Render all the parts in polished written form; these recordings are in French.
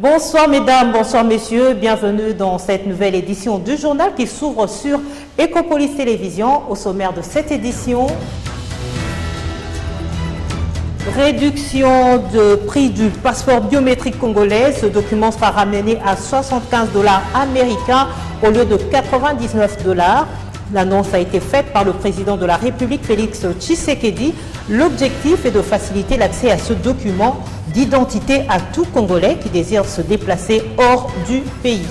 Bonsoir mesdames, bonsoir messieurs, bienvenue dans cette nouvelle édition du journal qui s'ouvre sur Ecopolis Télévision. Au sommaire de cette édition, réduction de prix du passeport biométrique congolais. Ce document sera ramené à 75 $ américains au lieu de 99 $. L'annonce a été faite par le président de la République, Félix Tshisekedi. L'objectif est de faciliter l'accès à ce document d'identité à tout Congolais qui désire se déplacer hors du pays.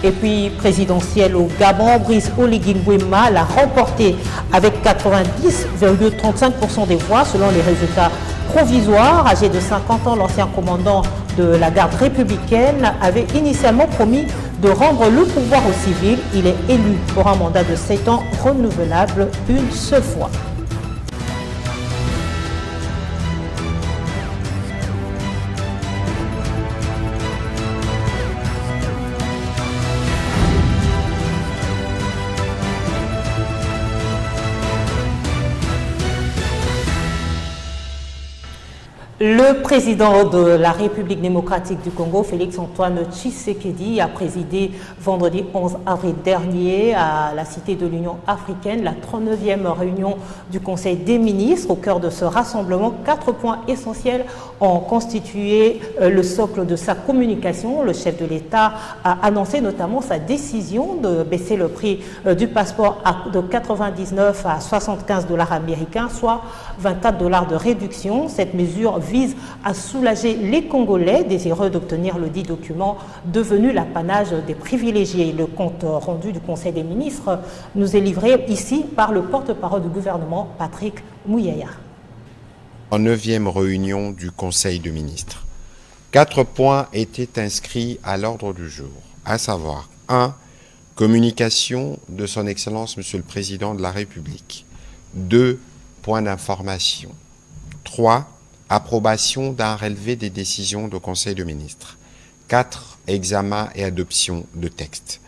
Et puis, présidentielle au Gabon, Brice Oligui Nguema l'a remporté avec 90,35% des voix selon les résultats provisoires. Âgé de 50 ans, l'ancien commandant de la garde républicaine avait initialement promis de rendre le pouvoir aux civils. Il est élu pour un mandat de 7 ans renouvelable une seule fois. Le président de la République démocratique du Congo, Félix-Antoine Tshisekedi, a présidé vendredi 11 avril dernier à la Cité de l'Union africaine la 39e réunion du Conseil des ministres. Au cœur de ce rassemblement, 4 points essentiels ont constitué le socle de sa communication. Le chef de l'État a annoncé notamment sa décision de baisser le prix du passeport de 99 à 75 $ américains, soit 24 $ de réduction. Cette mesure vise à soulager les Congolais désireux d'obtenir le dit document devenu l'apanage des privilégiés. Le compte rendu du Conseil des ministres nous est livré ici par le porte-parole du gouvernement, Patrick Muyaya. En 9e réunion du Conseil des ministres, 4 points étaient inscrits à l'ordre du jour, à savoir 1. Communication de son Excellence Monsieur le Président de la République. 2. Point d'information. 3. Approbation d'un relevé des décisions du Conseil des ministres. 4. Examen et adoption de textes.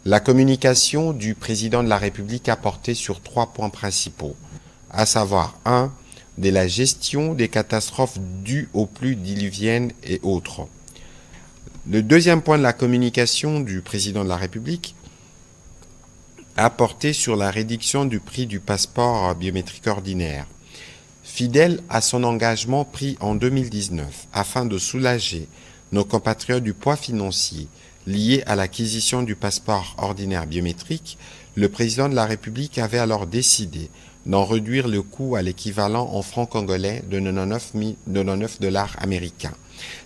La communication du Président de la République a porté sur 3 points principaux, à savoir 1. De la gestion des catastrophes dues aux pluies diluviennes et autres. Le deuxième point de la communication du Président de la République a porté sur la réduction du prix du passeport biométrique ordinaire. Fidèle à son engagement pris en 2019 afin de soulager nos compatriotes du poids financier lié à l'acquisition du passeport ordinaire biométrique, le président de la République avait alors décidé d'en réduire le coût à l'équivalent en francs congolais de 99 $ américains.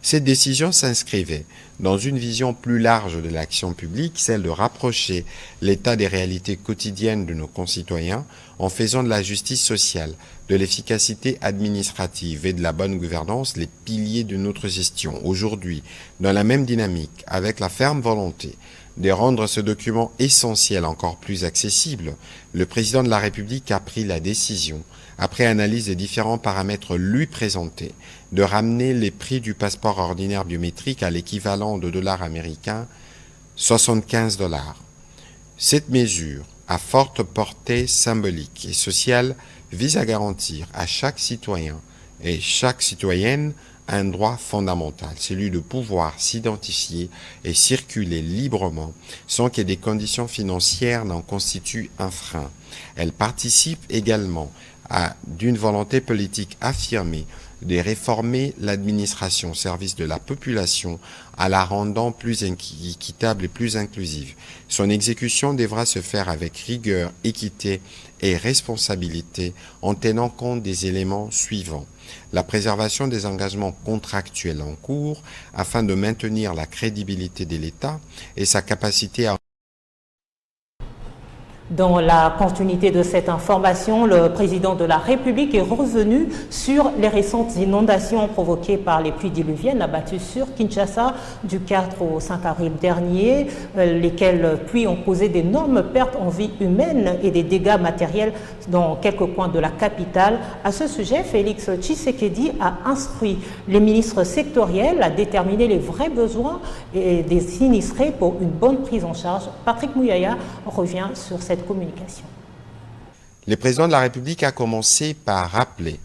Cette décision s'inscrivait dans une vision plus large de l'action publique, celle de rapprocher l'état des réalités quotidiennes de nos concitoyens en faisant de la justice sociale, de l'efficacité administrative et de la bonne gouvernance les piliers de notre gestion. Aujourd'hui, dans la même dynamique, avec la ferme volonté de rendre ce document essentiel encore plus accessible, le président de la République a pris la décision, après analyse des différents paramètres lui présentés, de ramener les prix du passeport ordinaire biométrique à l'équivalent de dollars américains, 75 $. Cette mesure, à forte portée symbolique et sociale, vise à garantir à chaque citoyen et chaque citoyenne un droit fondamental, celui de pouvoir s'identifier et circuler librement sans que des conditions financières n'en constituent un frein. Elle participe également d'une volonté politique affirmée de réformer l'administration au service de la population en la rendant plus équitable et plus inclusive. Son exécution devra se faire avec rigueur, équité et responsabilité en tenant compte des éléments suivants. La préservation des engagements contractuels en cours afin de maintenir la crédibilité de l'État et sa capacité à... Dans la continuité de cette information, le président de la République est revenu sur les récentes inondations provoquées par les pluies diluviennes abattues sur Kinshasa du 4 au 5 avril dernier, lesquelles pluies ont causé d'énormes pertes en vie humaine et des dégâts matériels dans quelques coins de la capitale. À ce sujet, Félix Tshisekedi a instruit les ministres sectoriels à déterminer les vrais besoins des sinistrés pour une bonne prise en charge. Patrick Muyaya revient sur cette communication. Le président de la République a commencé par rappeler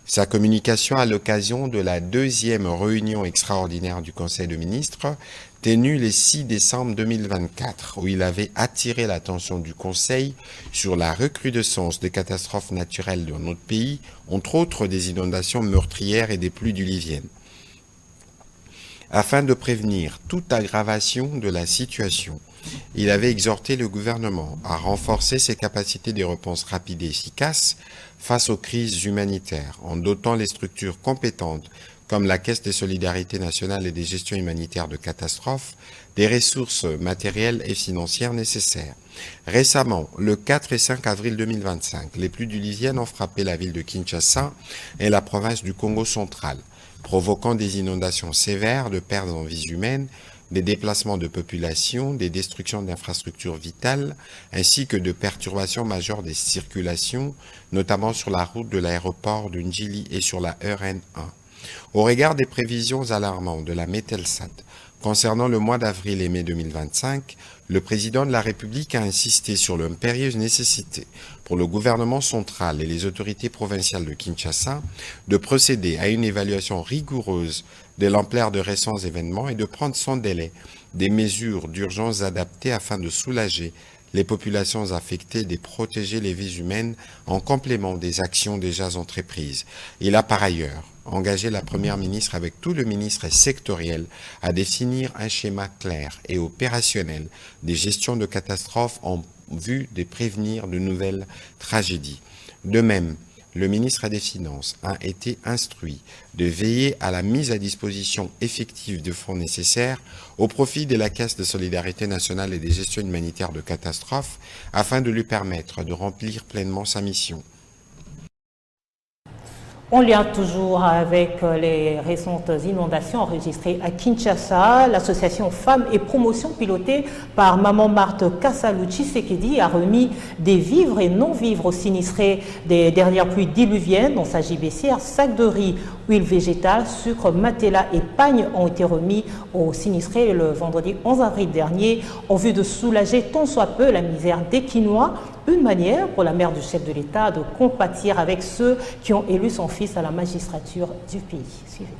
Sa communication à l'occasion de la deuxième réunion extraordinaire du Conseil de ministres, tenue le 6 décembre 2024, où il avait attiré l'attention du Conseil sur la recrudescence des catastrophes naturelles dans notre pays, entre autres des inondations meurtrières et des pluies diluviennes. Afin de prévenir toute aggravation de la situation, il avait exhorté le gouvernement à renforcer ses capacités de réponse rapides et efficaces face aux crises humanitaires, en dotant les structures compétentes comme la Caisse des solidarités nationales et des gestions humanitaires de catastrophes, des ressources matérielles et financières nécessaires. Récemment, le 4 et 5 avril 2025, les pluies diluviennes ont frappé la ville de Kinshasa et la province du Congo central, provoquant des inondations sévères, de pertes en vies humaines, des déplacements de population, des destructions d'infrastructures vitales, ainsi que de perturbations majeures des circulations, notamment sur la route de l'aéroport de Ndjili et sur la RN1. Au regard des prévisions alarmantes de la Metelsat concernant le mois d'avril et mai 2025, le président de la République a insisté sur l'impérieuse nécessité pour le gouvernement central et les autorités provinciales de Kinshasa de procéder à une évaluation rigoureuse de l'ampleur de récents événements et de prendre sans délai des mesures d'urgence adaptées afin de soulager les populations affectées et de protéger les vies humaines en complément des actions déjà entreprises. Il a par ailleurs engagé la Première ministre avec tout le ministre sectoriel à définir un schéma clair et opérationnel des gestions de catastrophes en vue de prévenir de nouvelles tragédies. De même, le ministre des Finances a été instruit de veiller à la mise à disposition effective de fonds nécessaires au profit de la Caisse de solidarité nationale et des gestions humanitaires de catastrophes afin de lui permettre de remplir pleinement sa mission. En lien toujours avec les récentes inondations enregistrées à Kinshasa, l'association Femmes et Promotion pilotée par Maman Marthe Kassalou Tshisekedi a remis des vivres et non-vivres aux sinistrés des dernières pluies diluviennes. Dans sa JBCR, sacs de riz, huile végétale, sucre, matelas et pagnes ont été remis aux sinistrés le vendredi 11 avril dernier en vue de soulager tant soit peu la misère des Quinois. Une manière pour la mère du chef de l'État de compatir avec ceux qui ont élu son fils à la magistrature du pays. Suivez.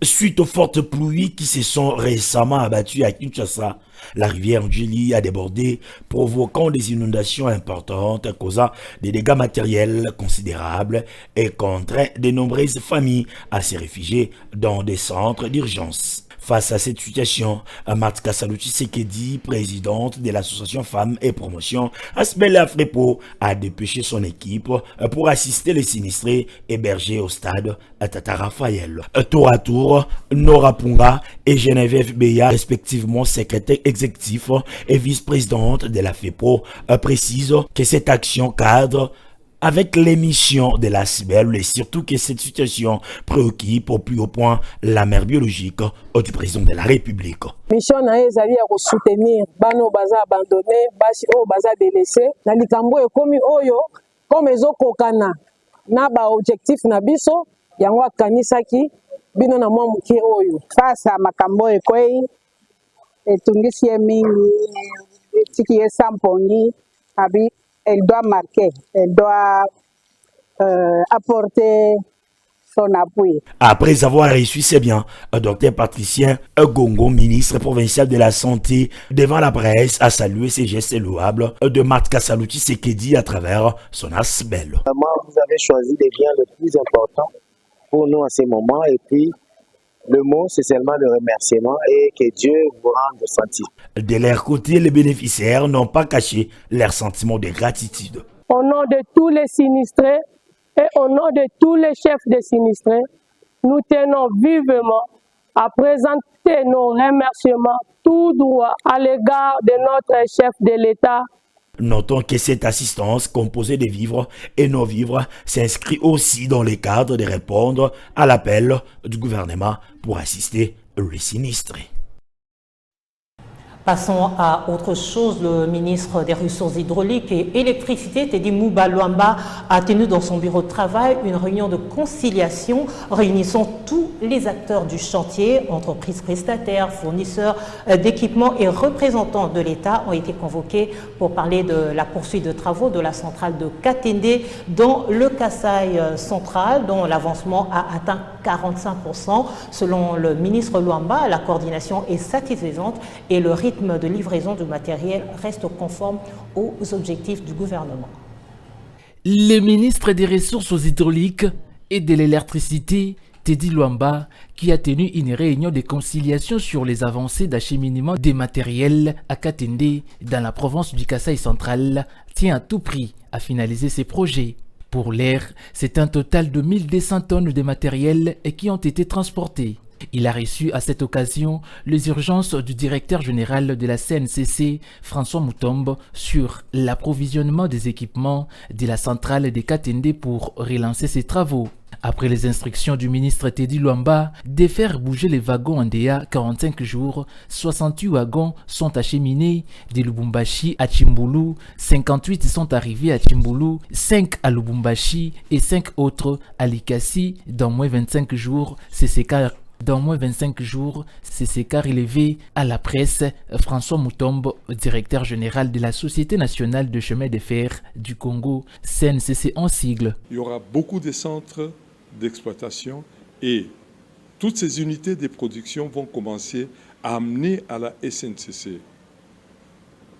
Suite aux fortes pluies qui se sont récemment abattues à Kinshasa, la rivière Ndjili a débordé, provoquant des inondations importantes, causant des dégâts matériels considérables et contraint de nombreuses familles à se réfugier dans des centres d'urgence. Face à cette situation, Marthe Kassalou Tshisekedi, présidente de l'association Femmes et Promotion, Asbel Afrepo, a dépêché son équipe pour assister les sinistrés hébergés au stade Tata Raphaël. Tour à tour, Nora Punga et Geneviève Beya, respectivement secrétaire exécutif et vice-présidente de la FEPO, précisent que cette action cadre avec l'émission de la CIBEL et surtout que cette situation préoccupe au plus haut point la mère biologique du président de la République. Mission na ezali ya ko soutenir bano baza abandonné, basi o baza délaissé, na likambo ekomi oyo comme ezokokana na ba objectif na biso yango akanisaki bino na mwa mukie oyo. Face makambo ekwei etungisi mingi tiki esampongi abi elle doit marquer, elle doit apporter son appui. Après avoir reçu ses biens, Dr Patricien Gongo, ministre provincial de la Santé, devant la presse, a salué ces gestes louables de Marthe Kassalou Tshisekedi à travers son ASBEL. Vous avez choisi les biens les plus importants pour nous à ce moment et puis le mot, c'est seulement le remerciement et que Dieu vous rende senti. De leur côté, les bénéficiaires n'ont pas caché leur sentiment de gratitude. Au nom de tous les sinistrés et au nom de tous les chefs de sinistrés, nous tenons vivement à présenter nos remerciements tout droit à l'égard de notre chef de l'État. Notons que cette assistance composée de vivres et non-vivres s'inscrit aussi dans le cadre de répondre à l'appel du gouvernement pour assister les sinistrés. Passons à autre chose. Le ministre des Ressources hydrauliques et électricité, Teddy Mouba Luamba, a tenu dans son bureau de travail une réunion de conciliation réunissant tous les acteurs du chantier, entreprises prestataires, fournisseurs d'équipements et représentants de l'État ont été convoqués pour parler de la poursuite de travaux de la centrale de Katende dans le Kasaï central, dont l'avancement a atteint 45%. Selon le ministre Luamba, la coordination est satisfaisante et le rythme de livraison du matériel reste conforme aux objectifs du gouvernement. Le ministre des Ressources hydrauliques et de l'électricité, Teddy Luamba, qui a tenu une réunion de conciliation sur les avancées d'acheminement des matériels à Katende dans la province du Kasaï central, tient à tout prix à finaliser ses projets. Pour l'air, c'est un total de 1200 tonnes de matériel qui ont été transportés. Il a reçu à cette occasion les urgences du directeur général de la CNCC, François Mutombo, sur l'approvisionnement des équipements de la centrale de Katende pour relancer ses travaux. Après les instructions du ministre Teddy Luamba de faire bouger les wagons en DA 45 jours, 68 wagons sont acheminés de Lubumbashi à Chimbulu, 58 sont arrivés à Chimbulu, 5 à Lubumbashi et 5 autres à Likasi. Dans moins 25 jours, c'est ce cas relevé à la presse. François Mutombo, directeur général de la Société nationale de chemin de fer du Congo, CNCC en sigle. Il y aura beaucoup de centres d'exploitation et toutes ces unités de production vont commencer à amener à la SNCC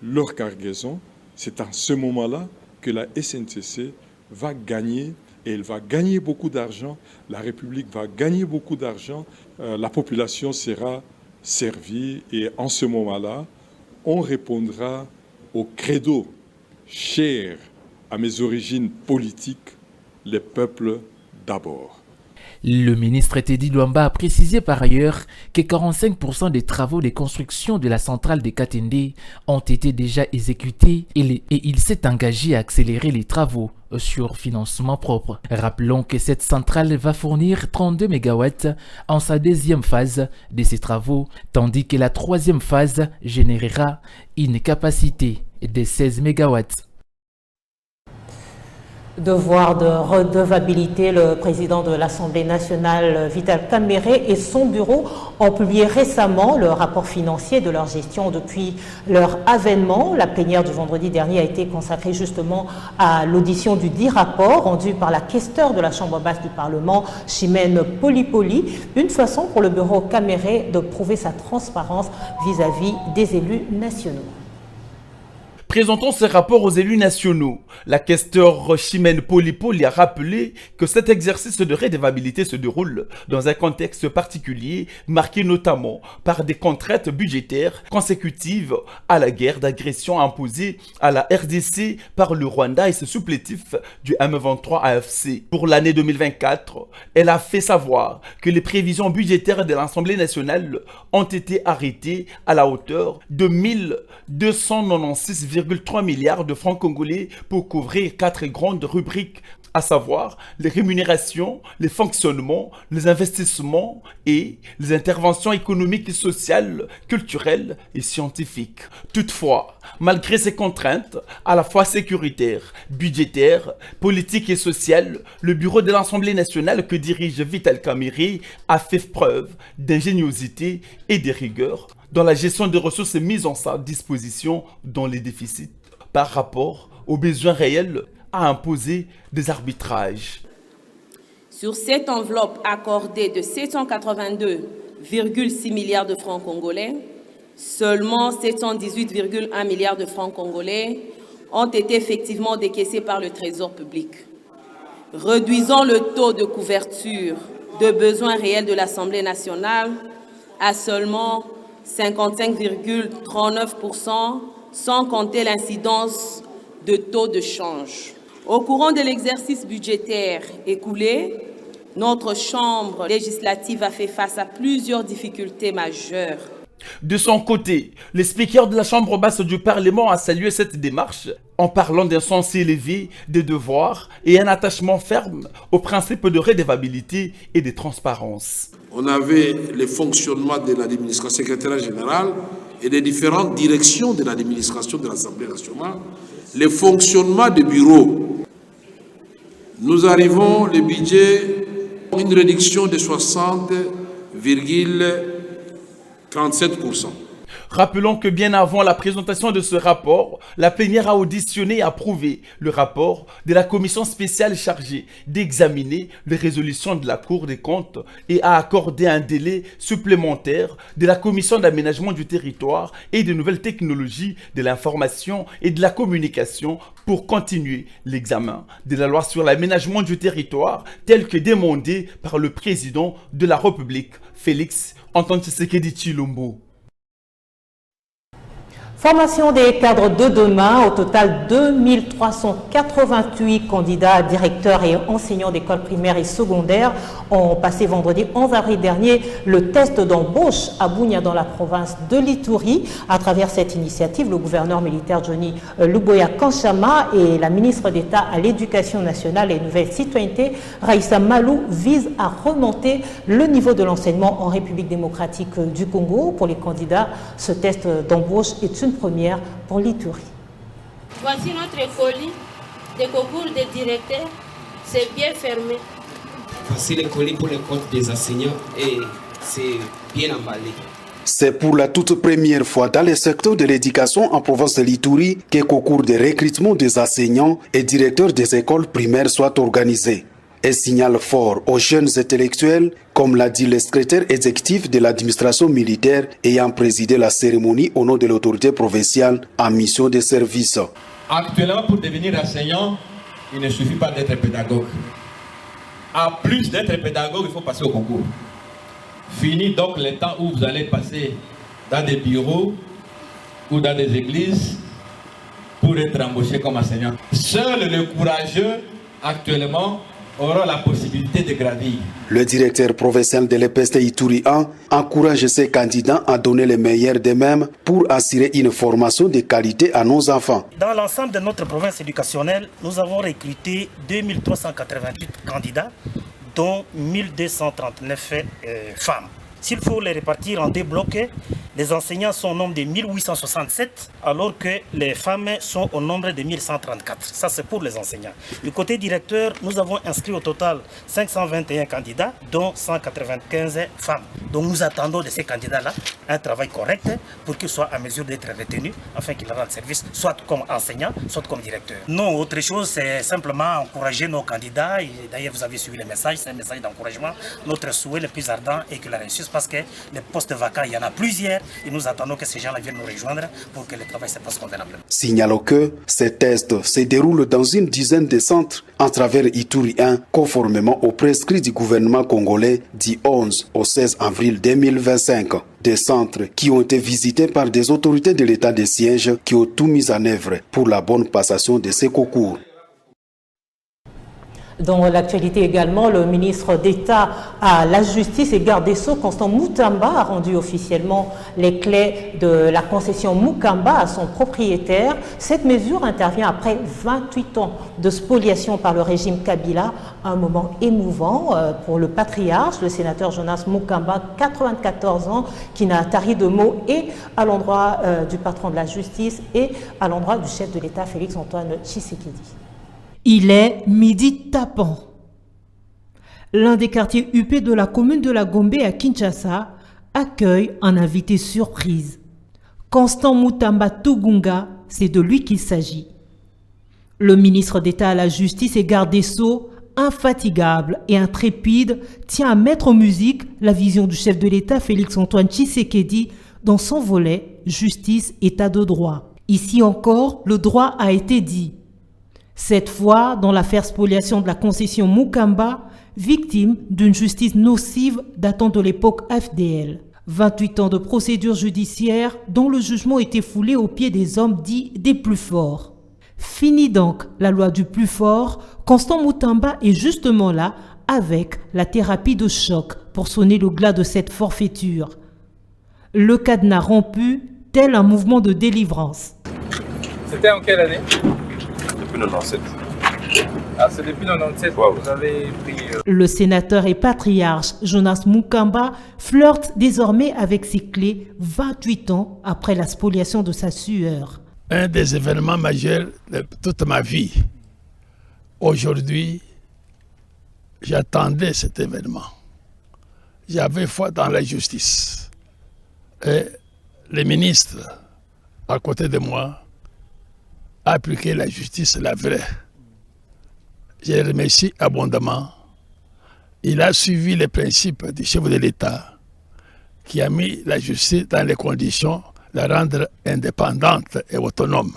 leur cargaison. C'est à ce moment-là que la SNCC va gagner, et elle va gagner beaucoup d'argent, la République va gagner beaucoup d'argent, la population sera servie et en ce moment-là, on répondra au credo cher à mes origines politiques, les peuples d'abord. Le ministre Teddy Luamba a précisé par ailleurs que 45% des travaux de construction de la centrale de Katende ont été déjà exécutés et il s'est engagé à accélérer les travaux sur financement propre. Rappelons que cette centrale va fournir 32 MW en sa deuxième phase de ces travaux, tandis que la troisième phase générera une capacité de 16 MW. Devoir de redevabilité, le président de l'Assemblée nationale, Vital Kamerhe, et son bureau ont publié récemment le rapport financier de leur gestion depuis leur avènement. La plénière du vendredi dernier a été consacrée justement à l'audition du dit rapport rendu par la questeure de la Chambre basse du Parlement, Chimène Polipoli, une façon pour le bureau Kamerhe de prouver sa transparence vis-à-vis des élus nationaux. Présentant ce rapport aux élus nationaux, la questeure Chimène Polipoli a rappelé que cet exercice de redevabilité se déroule dans un contexte particulier, marqué notamment par des contraintes budgétaires consécutives à la guerre d'agression imposée à la RDC par le Rwanda et ses supplétifs du M23 AFC. Pour l'année 2024, elle a fait savoir que les prévisions budgétaires de l'Assemblée nationale ont été arrêtées à la hauteur de 1296,3 milliards de francs congolais pour couvrir 4 grandes rubriques, à savoir les rémunérations, les fonctionnements, les investissements et les interventions économiques, sociales, culturelles et scientifiques. Toutefois, malgré ces contraintes, à la fois sécuritaires, budgétaires, politiques et sociales, le bureau de l'Assemblée nationale que dirige Vital Kamerhe a fait preuve d'ingéniosité et de rigueur dans la gestion des ressources mises en sa disposition dans les déficits par rapport aux besoins réels à imposer des arbitrages. Sur cette enveloppe accordée de 782,6 milliards de francs congolais, seulement 718,1 milliards de francs congolais ont été effectivement décaissés par le Trésor public. Réduisons le taux de couverture de besoins réels de l'Assemblée nationale à seulement 55,39%, sans compter l'incidence de taux de change. Au courant de l'exercice budgétaire écoulé, notre Chambre législative a fait face à plusieurs difficultés majeures. De son côté, le speaker de la Chambre basse du Parlement a salué cette démarche en parlant d'un sens élevé des devoirs et un attachement ferme aux principes de redevabilité et de transparence. On avait le fonctionnement de l'administration secrétaire générale et des différentes directions de l'administration de l'Assemblée nationale, le fonctionnement des bureaux. nous arrivons le budget une réduction de 60,37%. Rappelons que bien avant la présentation de ce rapport, la plénière a auditionné et approuvé le rapport de la commission spéciale chargée d'examiner les résolutions de la Cour des comptes et a accordé un délai supplémentaire de la commission d'aménagement du territoire et de nouvelles technologies de l'information et de la communication pour continuer l'examen de la loi sur l'aménagement du territoire telle que demandée par le président de la République, Félix Antoine Tshisekedi Tshilombo. Formation des cadres de demain, au total 2388 candidats, directeurs et enseignants d'écoles primaires et secondaires ont passé vendredi 11 avril dernier le test d'embauche à Bunia dans la province de l'Ituri. À travers cette initiative, le gouverneur militaire Johnny Luboya Kanchama et la ministre d'État à l'Éducation nationale et nouvelle citoyenneté, Raissa Malou, visent à remonter le niveau de l'enseignement en République démocratique du Congo. Pour les candidats, ce test d'embauche est une première pour l'Ituri. Voici notre colis de concours des directeurs, c'est bien fermé. Voici les colis pour les comptes des enseignants et c'est bien emballé. C'est pour la toute première fois dans le secteur de l'éducation en province de l'Ituri que concours de recrutement des enseignants et directeurs des écoles primaires soit organisé. Un signal fort aux jeunes intellectuels, comme l'a dit le secrétaire exécutif de l'administration militaire ayant présidé la cérémonie au nom de l'autorité provinciale en mission de service. Actuellement, pour devenir enseignant, il ne suffit pas d'être pédagogue. En plus d'être pédagogue, il faut passer au concours. Fini donc le temps où vous allez passer dans des bureaux ou dans des églises pour être embauché comme enseignant. Seul le courageux, actuellement, aura la possibilité de gravir. Le directeur provincial de l'EPST Ituri 1 encourage ses candidats à donner le meilleur d'eux-mêmes pour assurer une formation de qualité à nos enfants. Dans l'ensemble de notre province éducationnelle, nous avons recruté 2388 candidats, dont 1239 femmes. S'il faut les répartir en deux blocs, les enseignants sont au nombre de 1867, alors que les femmes sont au nombre de 1134. Ça, c'est pour les enseignants. Du côté directeur, nous avons inscrit au total 521 candidats, dont 195 femmes. Donc nous attendons de ces candidats-là un travail correct pour qu'ils soient à mesure d'être retenus, afin qu'ils rendent service, soit comme enseignants, soit comme directeurs. Non, autre chose, c'est simplement encourager nos candidats. D'ailleurs, vous avez suivi le message, c'est un message d'encouragement. Notre souhait le plus ardent est que la réussite, parce que les postes vacants, il y en a plusieurs. Et nous attendons que ces gens-là viennent nous rejoindre pour que le travail se passe convenablement. Signalons que ces tests se déroulent dans une dizaine de centres en travers Ituri 1, conformément aux prescrits du gouvernement congolais du 11 au 16 avril 2025. Des centres qui ont été visités par des autorités de l'état de siège qui ont tout mis en œuvre pour la bonne passation de ces concours. Dans l'actualité également, le ministre d'État à la Justice et garde des Sceaux, Constant Mutamba, a rendu officiellement les clés de la concession Mukamba à son propriétaire. Cette mesure intervient après 28 ans de spoliation par le régime Kabila, un moment émouvant pour le patriarche, le sénateur Jonas Mukamba, 94 ans, qui n'a tari de mots et à l'endroit du patron de la justice et à l'endroit du chef de l'État, Félix Antoine Tshisekedi. Il est midi tapant. L'un des quartiers huppés de la commune de la Gombe à Kinshasa accueille un invité surprise. Constant Mutamba Tugunga, c'est de lui qu'il s'agit. Le ministre d'État à la Justice et garde des Sceaux, infatigable et intrépide, tient à mettre en musique la vision du chef de l'État Félix Antoine Tshisekedi dans son volet Justice, État de droit. Ici encore, le droit a été dit. Cette fois, dans l'affaire spoliation de la concession Mukamba, victime d'une justice nocive datant de l'époque FDL. 28 ans de procédure judiciaire dont le jugement était foulé aux pieds des hommes dits des plus forts. Fini donc la loi du plus fort, Constant Mutamba est justement là avec la thérapie de choc pour sonner le glas de cette forfaiture. Le cadenas rompu, tel un mouvement de délivrance. C'était en quelle année ? Depuis 97. Ah, c'est depuis 97 que vous avez pris... Le sénateur et patriarche Jonas Mukamba flirte désormais avec ses clés 28 ans après la spoliation de sa sueur. Un des événements majeurs de toute ma vie. Aujourd'hui, j'attendais cet événement. J'avais foi dans la justice. Et le ministre, à côté de moi, a appliqué la justice, la vraie. Je le remercie abondamment. Il a suivi les principes du chef de l'État qui a mis la justice dans les conditions de la rendre indépendante et autonome.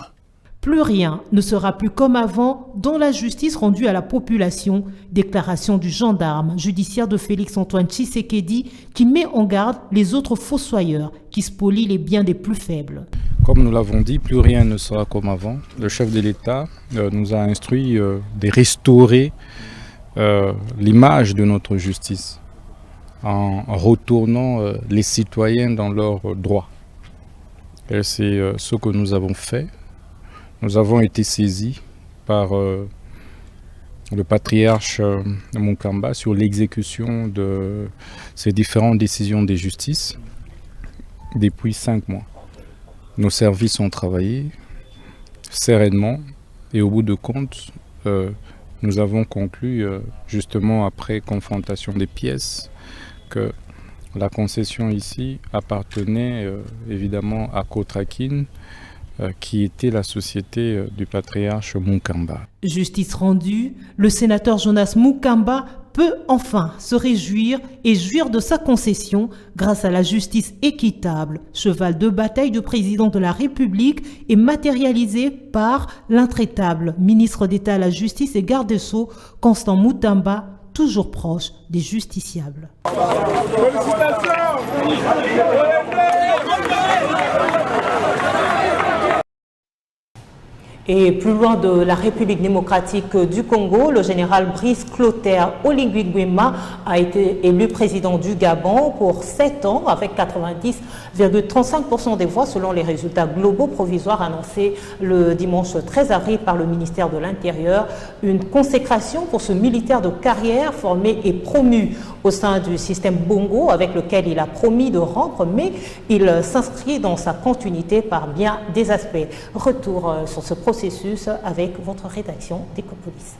Plus rien ne sera plus comme avant dans la justice rendue à la population. Déclaration du gendarme judiciaire de Félix-Antoine Tshisekedi qui met en garde les autres fossoyeurs qui spolient les biens des plus faibles. Comme nous l'avons dit, plus rien ne sera comme avant. Le chef de l'État nous a instruit de restaurer l'image de notre justice en retournant les citoyens dans leurs droits. Et c'est ce que nous avons fait. Nous avons été saisis par le patriarche Mukamba sur l'exécution de ces différentes décisions de justice depuis 5 mois. Nos services ont travaillé sereinement et au bout de compte, nous avons conclu justement après confrontation des pièces que la concession ici appartenait évidemment à Kotrakin, qui était la société du patriarche Mukamba. Justice rendue, le sénateur Jonas Mukamba peut enfin se réjouir et jouir de sa concession grâce à la justice équitable. Cheval de bataille du président de la République est matérialisé par l'intraitable ministre d'État à la Justice et garde des Sceaux, Constant Mutamba, toujours proche des justiciables. Et plus loin de la République démocratique du Congo, le général Brice Clotaire Oligui Nguema a été élu président du Gabon pour 7 ans avec 90,35% des voix selon les résultats globaux provisoires annoncés le dimanche 13 avril par le ministère de l'Intérieur. Une consécration pour ce militaire de carrière formé et promu au sein du système Bongo avec lequel il a promis de rompre, mais il s'inscrit dans sa continuité par bien des aspects. Retour sur ce processus avec votre rédaction d'Ecopolis.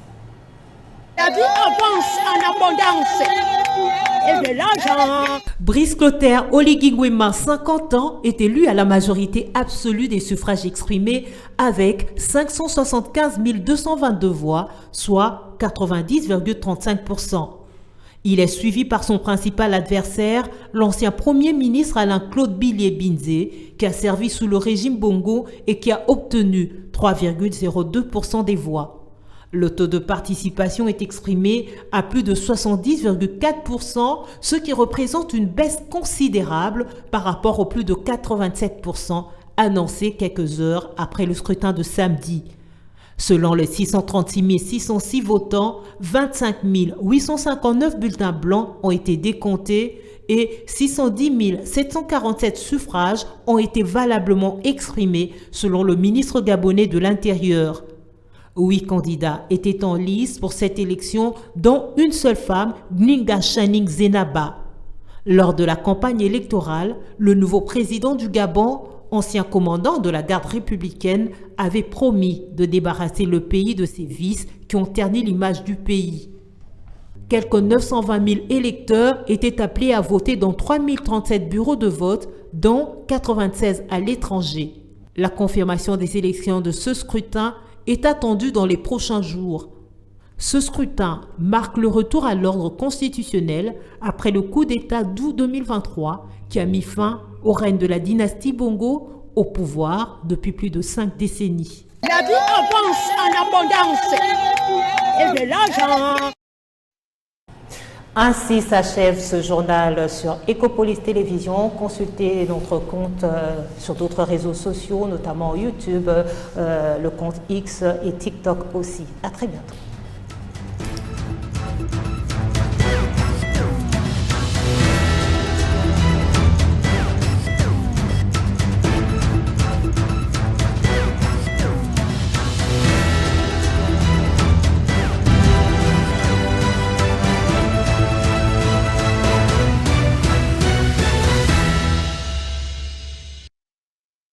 La vie avance en abondance et de l'argent. Brice Clotaire Oligui Nguema, 50 ans, est élu à la majorité absolue des suffrages exprimés avec 575 222 voix, soit 90,35%. Il est suivi par son principal adversaire, l'ancien Premier ministre Alain-Claude Billié-Binzé, qui a servi sous le régime Bongo et qui a obtenu 3,02% des voix. Le taux de participation est exprimé à plus de 70,4%, ce qui représente une baisse considérable par rapport aux plus de 87% annoncés quelques heures après le scrutin de samedi. Selon les 636 606 votants, 25 859 bulletins blancs ont été décomptés et 610 747 suffrages ont été valablement exprimés selon le ministre gabonais de l'Intérieur. 8 candidats étaient en lice pour cette élection, dont une seule femme, Gninga Chaning Zenaba. Lors de la campagne électorale, le nouveau président du Gabon, ancien commandant de la garde républicaine, avait promis de débarrasser le pays de ses vices qui ont terni l'image du pays. Quelques 920 000 électeurs étaient appelés à voter dans 3037 bureaux de vote, dont 96 à l'étranger. La confirmation des élections de ce scrutin est attendue dans les prochains jours. Ce scrutin marque le retour à l'ordre constitutionnel après le coup d'État d'août 2023 qui a mis fin au règne de la dynastie Bongo au pouvoir depuis plus de 5 décennies. La vie avance en abondance et de l'argent. Ainsi s'achève ce journal sur Ecopolis Télévision. Consultez notre compte sur d'autres réseaux sociaux, notamment YouTube, le compte X et TikTok aussi. À très bientôt.